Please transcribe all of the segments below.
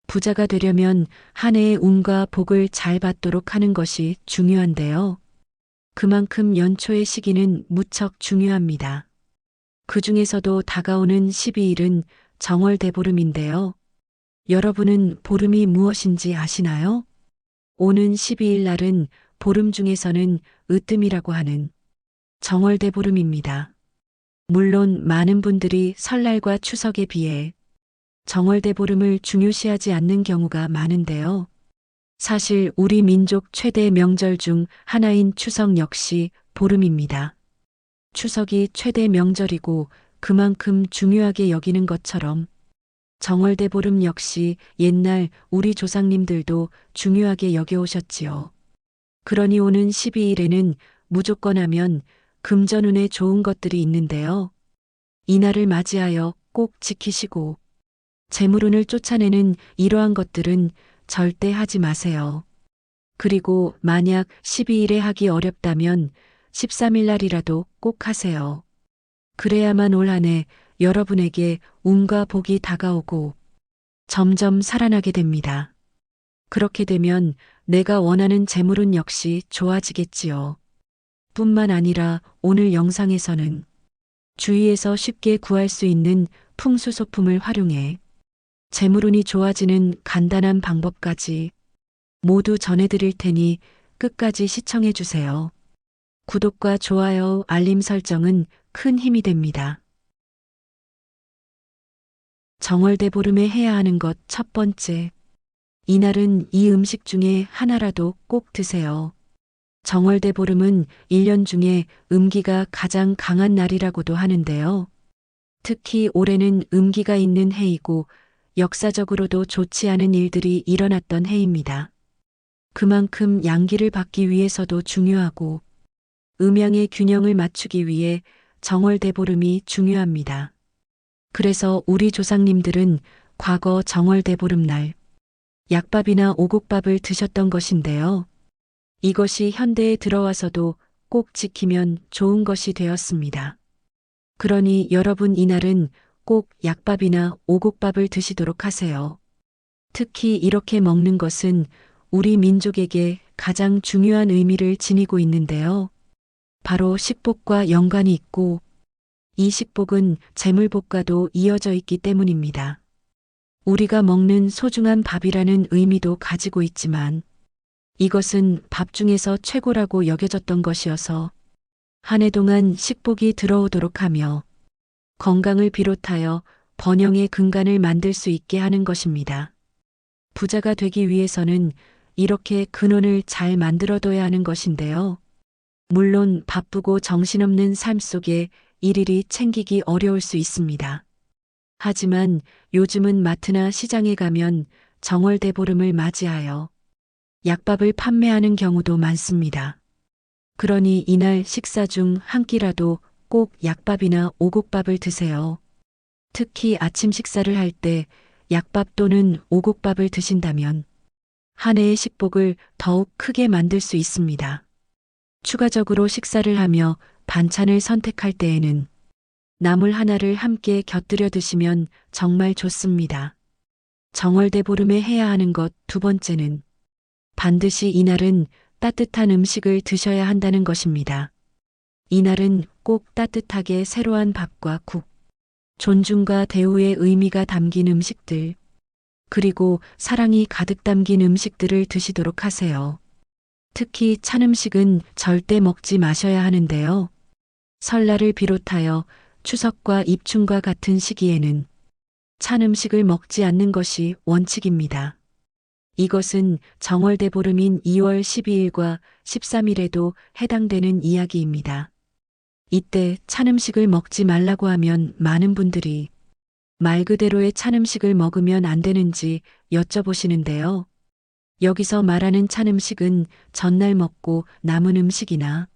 부자가 되려면 한 해의 운과 복을 잘 받도록 하는 것이 중요한데요. 그만큼 연초의 시기는 무척 중요합니다. 그 중에서도 다가오는 12일은 정월대보름인데요. 여러분은 보름이 무엇인지 아시나요? 오는 12일 날은 보름 중에서는 으뜸이라고 하는 정월대보름입니다. 물론 많은 분들이 설날과 추석에 비해 정월대보름을 중요시하지 않는 경우가 많은데요. 사실 우리 민족 최대 명절 중 하나인 추석 역시 보름입니다. 추석이 최대 명절이고 그만큼 중요하게 여기는 것처럼 정월대보름 역시 옛날 우리 조상님들도 중요하게 여겨오셨지요. 그러니 오는 12일에는 무조건 하면 금전운에 좋은 것들이 있는데요. 이날을 맞이하여 꼭 지키시고 재물운을 쫓아내는 이러한 것들은 절대 하지 마세요. 그리고 만약 12일에 하기 어렵다면 13일 날이라도 꼭 하세요. 그래야만 올 한 해 여러분에게 운과 복이 다가오고 점점 살아나게 됩니다. 그렇게 되면 내가 원하는 재물운 역시 좋아지겠지요. 뿐만 아니라 오늘 영상에서는 주위에서 쉽게 구할 수 있는 풍수소품을 활용해 재물운이 좋아지는 간단한 방법까지 모두 전해드릴 테니 끝까지 시청해 주세요. 구독과 좋아요, 알림 설정은 큰 힘이 됩니다. 정월대보름에 해야 하는 것 첫 번째. 이날은 이 음식 중에 하나라도 꼭 드세요. 정월대보름은 1년 중에 음기가 가장 강한 날이라고도 하는데요. 특히 올해는 음기가 있는 해이고 역사적으로도 좋지 않은 일들이 일어났던 해입니다. 그만큼 양기를 받기 위해서도 중요하고 음양의 균형을 맞추기 위해 정월대보름이 중요합니다. 그래서 우리 조상님들은 과거 정월대보름날 약밥이나 오곡밥을 드셨던 것인데요. 이것이 현대에 들어와서도 꼭 지키면 좋은 것이 되었습니다. 그러니 여러분 이날은 꼭 약밥이나 오곡밥을 드시도록 하세요. 특히 이렇게 먹는 것은 우리 민족에게 가장 중요한 의미를 지니고 있는데요. 바로 식복과 연관이 있고 이 식복은 재물복과도 이어져 있기 때문입니다. 우리가 먹는 소중한 밥이라는 의미도 가지고 있지만 이것은 밥 중에서 최고라고 여겨졌던 것이어서 한 해 동안 식복이 들어오도록 하며 건강을 비롯하여 번영의 근간을 만들 수 있게 하는 것입니다. 부자가 되기 위해서는 이렇게 근원을 잘 만들어둬야 하는 것인데요. 물론 바쁘고 정신없는 삶 속에 일일이 챙기기 어려울 수 있습니다. 하지만 요즘은 마트나 시장에 가면 정월대보름을 맞이하여 약밥을 판매하는 경우도 많습니다. 그러니 이날 식사 중 한 끼라도 꼭 약밥이나 오곡밥을 드세요. 특히 아침 식사를 할 때 약밥 또는 오곡밥을 드신다면 한 해의 식복을 더욱 크게 만들 수 있습니다. 추가적으로 식사를 하며 반찬을 선택할 때에는 나물 하나를 함께 곁들여 드시면 정말 좋습니다. 정월대보름에 해야 하는 것 두 번째는 반드시 이날은 따뜻한 음식을 드셔야 한다는 것입니다. 이날은 꼭 따뜻하게 새로운 밥과 국, 존중과 대우의 의미가 담긴 음식들, 그리고 사랑이 가득 담긴 음식들을 드시도록 하세요. 특히 찬 음식은 절대 먹지 마셔야 하는데요. 설날을 비롯하여 추석과 입춘과 같은 시기에는 찬 음식을 먹지 않는 것이 원칙입니다. 이것은 정월대보름인 2월 12일과 13일에도 해당되는 이야기입니다. 이때 찬 음식을 먹지 말라고 하면 많은 분들이 말 그대로의 찬 음식을 먹으면 안 되는지 여쭤보시는데요. 여기서 말하는 찬 음식은 전날 먹고 남은 음식이나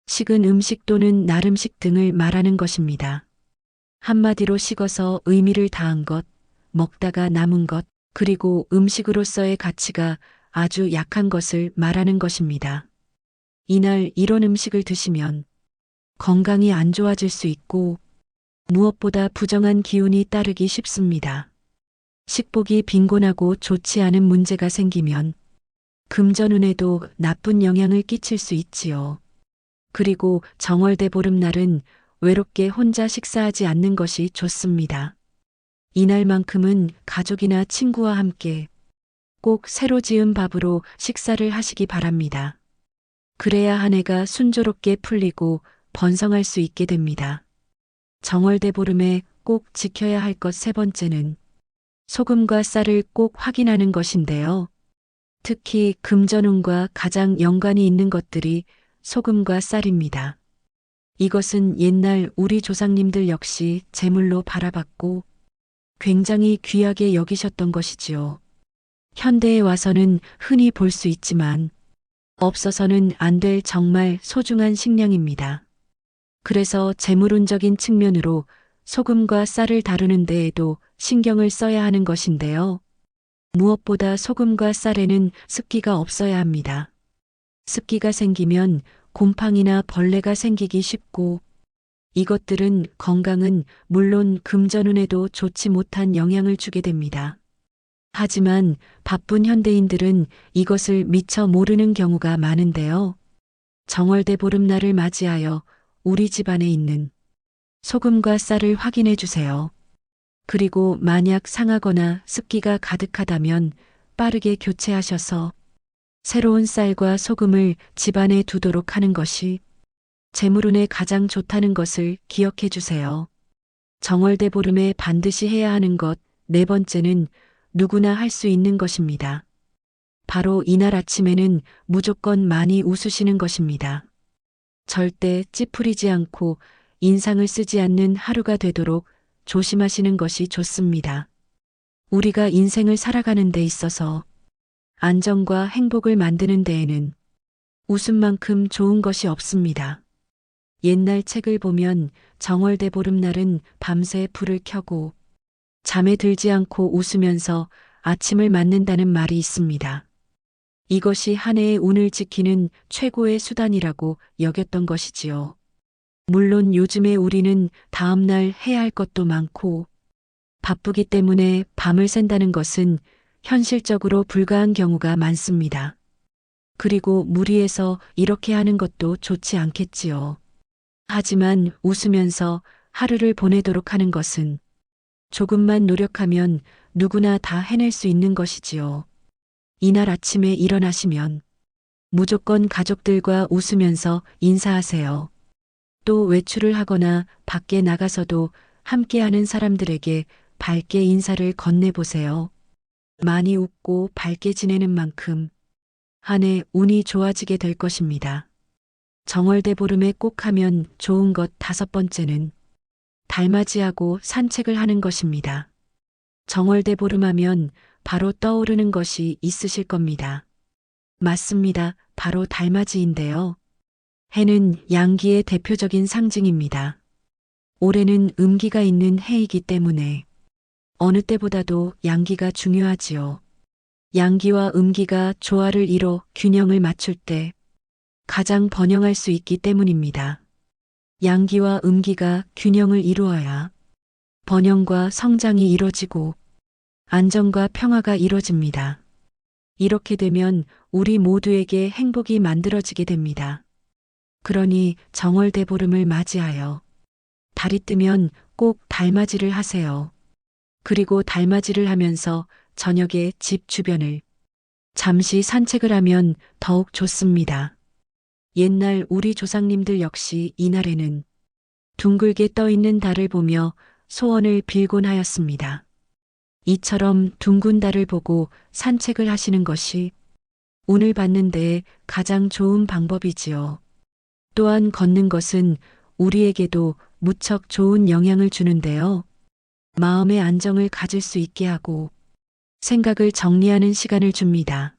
식은 음식 또는 날 음식 등을 말하는 것입니다. 한마디로 식어서 의미를 다한 것, 먹다가 남은 것, 그리고 음식으로서의 가치가 아주 약한 것을 말하는 것입니다. 이날 이런 음식을 드시면 건강이 안 좋아질 수 있고 무엇보다 부정한 기운이 따르기 쉽습니다. 식복이 빈곤하고 좋지 않은 문제가 생기면 금전운에도 나쁜 영향을 끼칠 수 있지요. 그리고 정월대 보름날은 외롭게 혼자 식사하지 않는 것이 좋습니다. 이날만큼은 가족이나 친구와 함께 꼭 새로 지은 밥으로 식사를 하시기 바랍니다. 그래야 한 해가 순조롭게 풀리고 번성할 수 있게 됩니다. 정월대 보름에 꼭 지켜야 할 것 세 번째는 소금과 쌀을 꼭 확인하는 것인데요. 특히 금전운과 가장 연관이 있는 것들이 소금과 쌀입니다. 이것은 옛날 우리 조상님들 역시 제물로 바라봤고 굉장히 귀하게 여기셨던 것이지요. 현대에 와서는 흔히 볼 수 있지만 없어서는 안 될 정말 소중한 식량입니다. 그래서 재물운적인 측면으로 소금과 쌀을 다루는 데에도 신경을 써야 하는 것인데요. 무엇보다 소금과 쌀에는 습기가 없어야 합니다. 습기가 생기면 곰팡이나 벌레가 생기기 쉽고 이것들은 건강은 물론 금전운에도 좋지 못한 영향을 주게 됩니다. 하지만 바쁜 현대인들은 이것을 미처 모르는 경우가 많은데요. 정월대 보름날을 맞이하여 우리 집안에 있는 소금과 쌀을 확인해 주세요. 그리고 만약 상하거나 습기가 가득하다면 빠르게 교체하셔서 새로운 쌀과 소금을 집안에 두도록 하는 것이 재물운에 가장 좋다는 것을 기억해 주세요. 정월대 보름에 반드시 해야 하는 것 네 번째는 누구나 할 수 있는 것입니다. 바로 이날 아침에는 무조건 많이 웃으시는 것입니다. 절대 찌푸리지 않고 인상을 쓰지 않는 하루가 되도록 조심하시는 것이 좋습니다. 우리가 인생을 살아가는 데 있어서 안정과 행복을 만드는 데에는 웃음만큼 좋은 것이 없습니다. 옛날 책을 보면 정월대 보름날은 밤새 불을 켜고 잠에 들지 않고 웃으면서 아침을 맞는다는 말이 있습니다. 이것이 한 해의 운을 지키는 최고의 수단이라고 여겼던 것이지요. 물론 요즘에 우리는 다음날 해야 할 것도 많고 바쁘기 때문에 밤을 샌다는 것은 현실적으로 불가한 경우가 많습니다. 그리고 무리해서 이렇게 하는 것도 좋지 않겠지요. 하지만 웃으면서 하루를 보내도록 하는 것은 조금만 노력하면 누구나 다 해낼 수 있는 것이지요. 이날 아침에 일어나시면 무조건 가족들과 웃으면서 인사하세요. 또 외출을 하거나 밖에 나가서도 함께하는 사람들에게 밝게 인사를 건네보세요. 많이 웃고 밝게 지내는 만큼 한 해 운이 좋아지게 될 것입니다. 정월대 보름에 꼭 하면 좋은 것 다섯 번째는 달맞이하고 산책을 하는 것입니다. 정월대 보름하면 바로 떠오르는 것이 있으실 겁니다. 맞습니다. 바로 달맞이인데요. 해는 양기의 대표적인 상징입니다. 올해는 음기가 있는 해이기 때문에 어느 때보다도 양기가 중요하지요. 양기와 음기가 조화를 이뤄 균형을 맞출 때 가장 번영할 수 있기 때문입니다. 양기와 음기가 균형을 이루어야 번영과 성장이 이뤄지고 안정과 평화가 이뤄집니다. 이렇게 되면 우리 모두에게 행복이 만들어지게 됩니다. 그러니 정월대 보름을 맞이하여 달이 뜨면 꼭 달맞이를 하세요. 그리고 달맞이를 하면서 저녁에 집 주변을 잠시 산책을 하면 더욱 좋습니다. 옛날 우리 조상님들 역시 이날에는 둥글게 떠 있는 달을 보며 소원을 빌곤 하였습니다. 이처럼 둥근 달을 보고 산책을 하시는 것이 운을 받는 데에 가장 좋은 방법이지요. 또한 걷는 것은 우리에게도 무척 좋은 영향을 주는데요. 마음의 안정을 가질 수 있게 하고 생각을 정리하는 시간을 줍니다.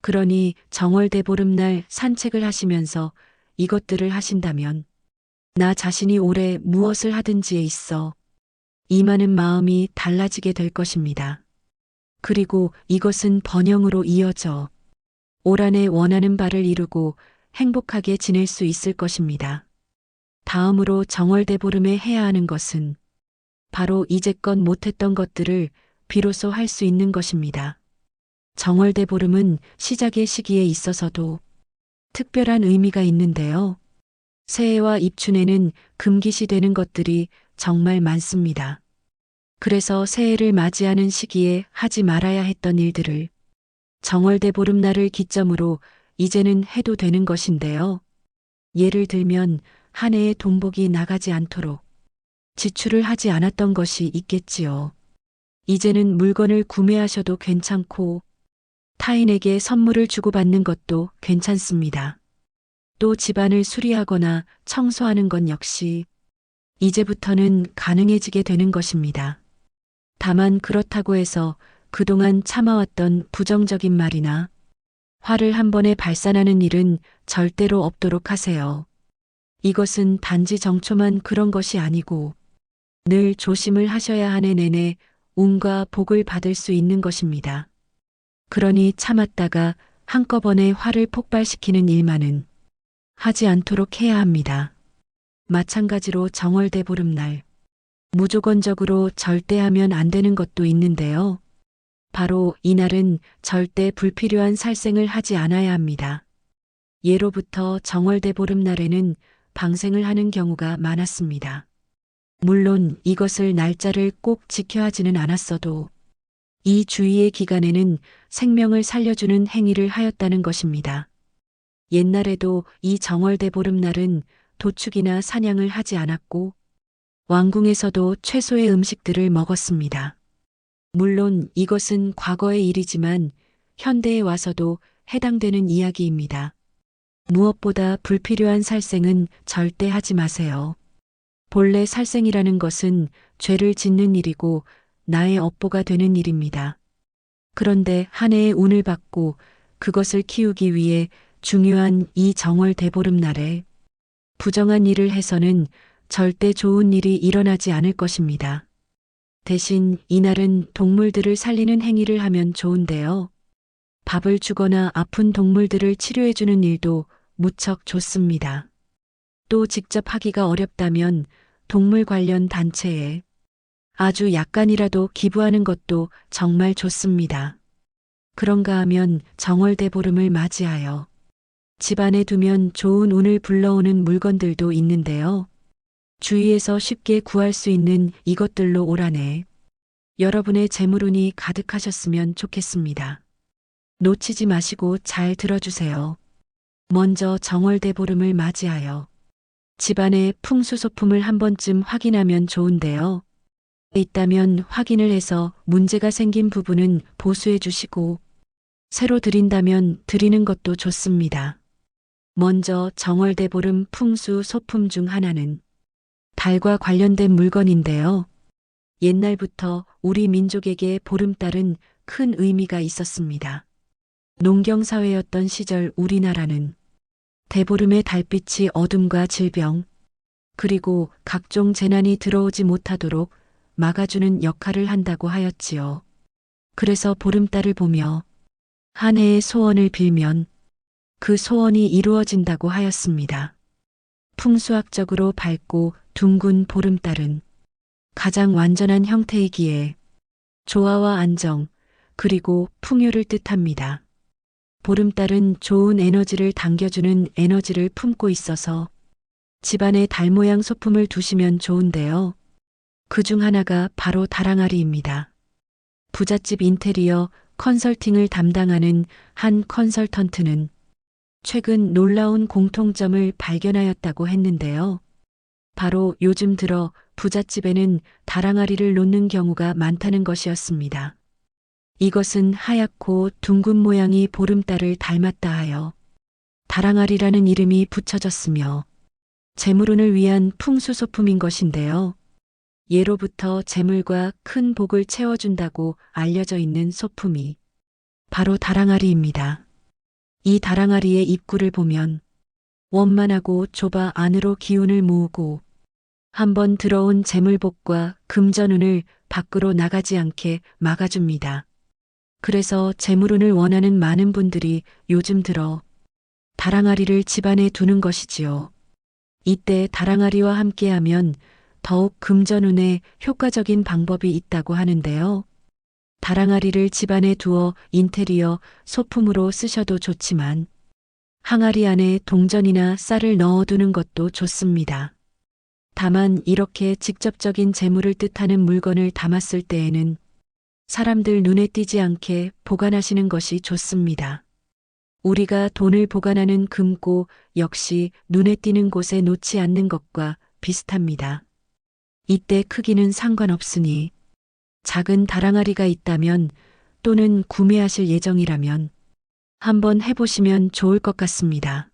그러니 정월대 보름날 산책을 하시면서 이것들을 하신다면 나 자신이 올해 무엇을 하든지에 있어 임하는 마음이 달라지게 될 것입니다. 그리고 이것은 번영으로 이어져 올 한 해 원하는 바를 이루고 행복하게 지낼 수 있을 것입니다. 다음으로 정월대 보름에 해야 하는 것은 바로 이제껏 못했던 것들을 비로소 할 수 있는 것입니다. 정월대보름은 시작의 시기에 있어서도 특별한 의미가 있는데요. 새해와 입춘에는 금기시 되는 것들이 정말 많습니다. 그래서 새해를 맞이하는 시기에 하지 말아야 했던 일들을 정월대보름날을 기점으로 이제는 해도 되는 것인데요. 예를 들면 한 해에 돈복이 나가지 않도록 지출을 하지 않았던 것이 있겠지요. 이제는 물건을 구매하셔도 괜찮고 타인에게 선물을 주고받는 것도 괜찮습니다. 또 집안을 수리하거나 청소하는 건 역시 이제부터는 가능해지게 되는 것입니다. 다만 그렇다고 해서 그동안 참아왔던 부정적인 말이나 화를 한 번에 발산하는 일은 절대로 없도록 하세요. 이것은 단지 정초만 그런 것이 아니고 늘 조심을 하셔야 하는 내내 운과 복을 받을 수 있는 것입니다. 그러니 참았다가 한꺼번에 화를 폭발시키는 일만은 하지 않도록 해야 합니다. 마찬가지로 정월대보름날 무조건적으로 절대 하면 안 되는 것도 있는데요. 바로 이날은 절대 불필요한 살생을 하지 않아야 합니다. 예로부터 정월대보름날에는 방생을 하는 경우가 많았습니다. 물론 이것을 날짜를 꼭 지켜야 하지는 않았어도 이 주의의 기간에는 생명을 살려주는 행위를 하였다는 것입니다. 옛날에도 이 정월대보름날은 도축이나 사냥을 하지 않았고 왕궁에서도 최소의 음식들을 먹었습니다. 물론 이것은 과거의 일이지만 현대에 와서도 해당되는 이야기입니다. 무엇보다 불필요한 살생은 절대 하지 마세요. 본래 살생이라는 것은 죄를 짓는 일이고 나의 업보가 되는 일입니다. 그런데 한 해의 운을 받고 그것을 키우기 위해 중요한 이 정월대보름날에 부정한 일을 해서는 절대 좋은 일이 일어나지 않을 것입니다. 대신 이날은 동물들을 살리는 행위를 하면 좋은데요. 밥을 주거나 아픈 동물들을 치료해주는 일도 무척 좋습니다. 또 직접 하기가 어렵다면 동물 관련 단체에 아주 약간이라도 기부하는 것도 정말 좋습니다. 그런가 하면 정월대보름을 맞이하여 집안에 두면 좋은 운을 불러오는 물건들도 있는데요. 주위에서 쉽게 구할 수 있는 이것들로 올 한 해 여러분의 재물운이 가득하셨으면 좋겠습니다. 놓치지 마시고 잘 들어주세요. 먼저 정월대보름을 맞이하여 집안의 풍수소품을 한 번쯤 확인하면 좋은데요. 있다면 확인을 해서 문제가 생긴 부분은 보수해 주시고 새로 드린다면 드리는 것도 좋습니다. 먼저 정월대보름 풍수소품 중 하나는 달과 관련된 물건인데요. 옛날부터 우리 민족에게 보름달은 큰 의미가 있었습니다. 농경사회였던 시절 우리나라는 대보름의 달빛이 어둠과 질병, 그리고 각종 재난이 들어오지 못하도록 막아주는 역할을 한다고 하였지요. 그래서 보름달을 보며 한 해의 소원을 빌면 그 소원이 이루어진다고 하였습니다. 풍수학적으로 밝고 둥근 보름달은 가장 완전한 형태이기에 조화와 안정, 그리고 풍요를 뜻합니다. 보름달은 좋은 에너지를 당겨주는 에너지를 품고 있어서 집안에 달 모양 소품을 두시면 좋은데요. 그중 하나가 바로 다랑아리입니다. 부잣집 인테리어 컨설팅을 담당하는 한 컨설턴트는 최근 놀라운 공통점을 발견하였다고 했는데요. 바로 요즘 들어 부잣집에는 다랑아리를 놓는 경우가 많다는 것이었습니다. 이것은 하얗고 둥근 모양이 보름달을 닮았다 하여 다랑아리라는 이름이 붙여졌으며 재물운을 위한 풍수소품인 것인데요. 예로부터 재물과 큰 복을 채워준다고 알려져 있는 소품이 바로 다랑아리입니다. 이 다랑아리의 입구를 보면 원만하고 좁아 안으로 기운을 모으고 한번 들어온 재물복과 금전운을 밖으로 나가지 않게 막아줍니다. 그래서 재물운을 원하는 많은 분들이 요즘 들어 다랑아리를 집안에 두는 것이지요. 이때 다랑아리와 함께하면 더욱 금전운에 효과적인 방법이 있다고 하는데요. 다랑아리를 집안에 두어 인테리어 소품으로 쓰셔도 좋지만 항아리 안에 동전이나 쌀을 넣어두는 것도 좋습니다. 다만 이렇게 직접적인 재물을 뜻하는 물건을 담았을 때에는 사람들 눈에 띄지 않게 보관하시는 것이 좋습니다. 우리가 돈을 보관하는 금고 역시 눈에 띄는 곳에 놓지 않는 것과 비슷합니다. 이때 크기는 상관없으니 작은 다랑아리가 있다면 또는 구매하실 예정이라면 한번 해보시면 좋을 것 같습니다.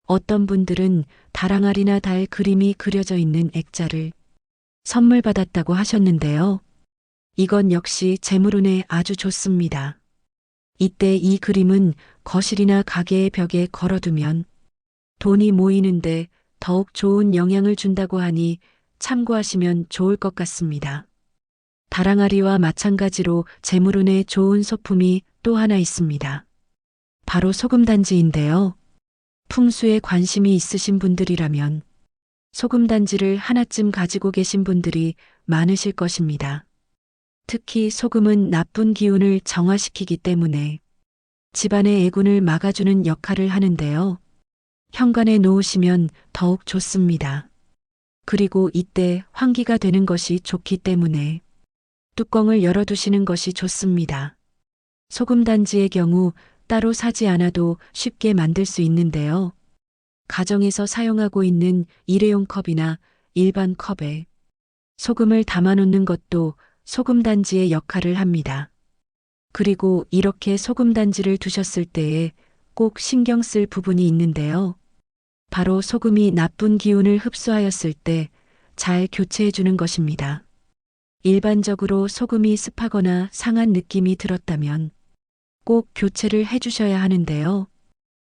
어떤 분들은 다랑아리나 달 그림이 그려져 있는 액자를 선물 받았다고 하셨는데요. 이건 역시 재물운에 아주 좋습니다. 이때 이 그림은 거실이나 가게의 벽에 걸어두면 돈이 모이는데 더욱 좋은 영향을 준다고 하니 참고하시면 좋을 것 같습니다. 다랑아리와 마찬가지로 재물운에 좋은 소품이 또 하나 있습니다. 바로 소금단지인데요. 풍수에 관심이 있으신 분들이라면 소금단지를 하나쯤 가지고 계신 분들이 많으실 것입니다. 특히 소금은 나쁜 기운을 정화시키기 때문에 집안의 애군을 막아주는 역할을 하는데요. 현관에 놓으시면 더욱 좋습니다. 그리고 이때 환기가 되는 것이 좋기 때문에 뚜껑을 열어두시는 것이 좋습니다. 소금단지의 경우 따로 사지 않아도 쉽게 만들 수 있는데요. 가정에서 사용하고 있는 일회용 컵이나 일반 컵에 소금을 담아놓는 것도 소금단지의 역할을 합니다. 그리고 이렇게 소금단지를 두셨을 때에 꼭 신경 쓸 부분이 있는데요. 바로 소금이 나쁜 기운을 흡수하였을 때 잘 교체해 주는 것입니다. 일반적으로 소금이 습하거나 상한 느낌이 들었다면 꼭 교체를 해 주셔야 하는데요.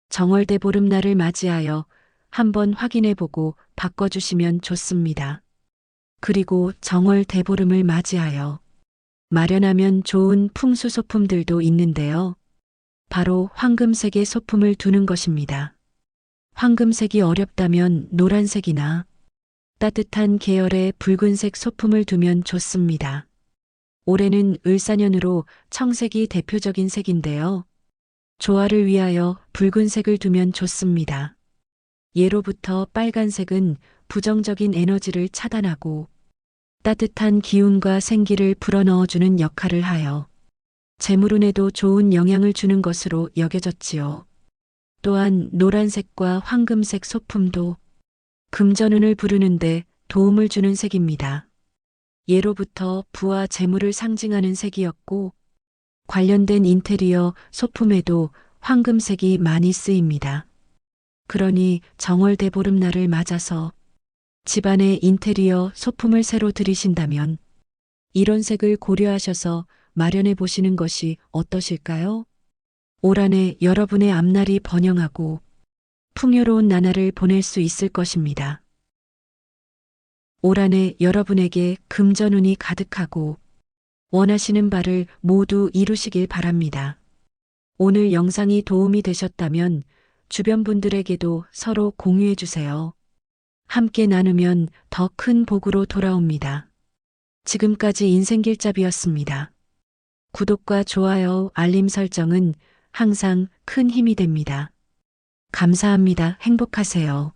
정월대 보름날을 맞이하여 한번 확인해 보고 바꿔주시면 좋습니다. 그리고 정월 대보름을 맞이하여 마련하면 좋은 풍수 소품들도 있는데요. 바로 황금색의 소품을 두는 것입니다. 황금색이 어렵다면 노란색이나 따뜻한 계열의 붉은색 소품을 두면 좋습니다. 올해는 을사년으로 청색이 대표적인 색인데요. 조화를 위하여 붉은색을 두면 좋습니다. 예로부터 빨간색은 부정적인 에너지를 차단하고 따뜻한 기운과 생기를 불어넣어주는 역할을 하여 재물운에도 좋은 영향을 주는 것으로 여겨졌지요. 또한 노란색과 황금색 소품도 금전운을 부르는데 도움을 주는 색입니다. 예로부터 부와 재물을 상징하는 색이었고 관련된 인테리어 소품에도 황금색이 많이 쓰입니다. 그러니 정월대 보름날을 맞아서 집안의 인테리어 소품을 새로 들이신다면 이런 색을 고려하셔서 마련해 보시는 것이 어떠실까요? 올 한해 여러분의 앞날이 번영하고 풍요로운 나날을 보낼 수 있을 것입니다. 올 한해 여러분에게 금전운이 가득하고 원하시는 바를 모두 이루시길 바랍니다. 오늘 영상이 도움이 되셨다면 주변 분들에게도 서로 공유해 주세요. 함께 나누면 더 큰 복으로 돌아옵니다. 지금까지 인생길잡이였습니다. 구독과 좋아요, 알림 설정은 항상 큰 힘이 됩니다. 감사합니다. 행복하세요.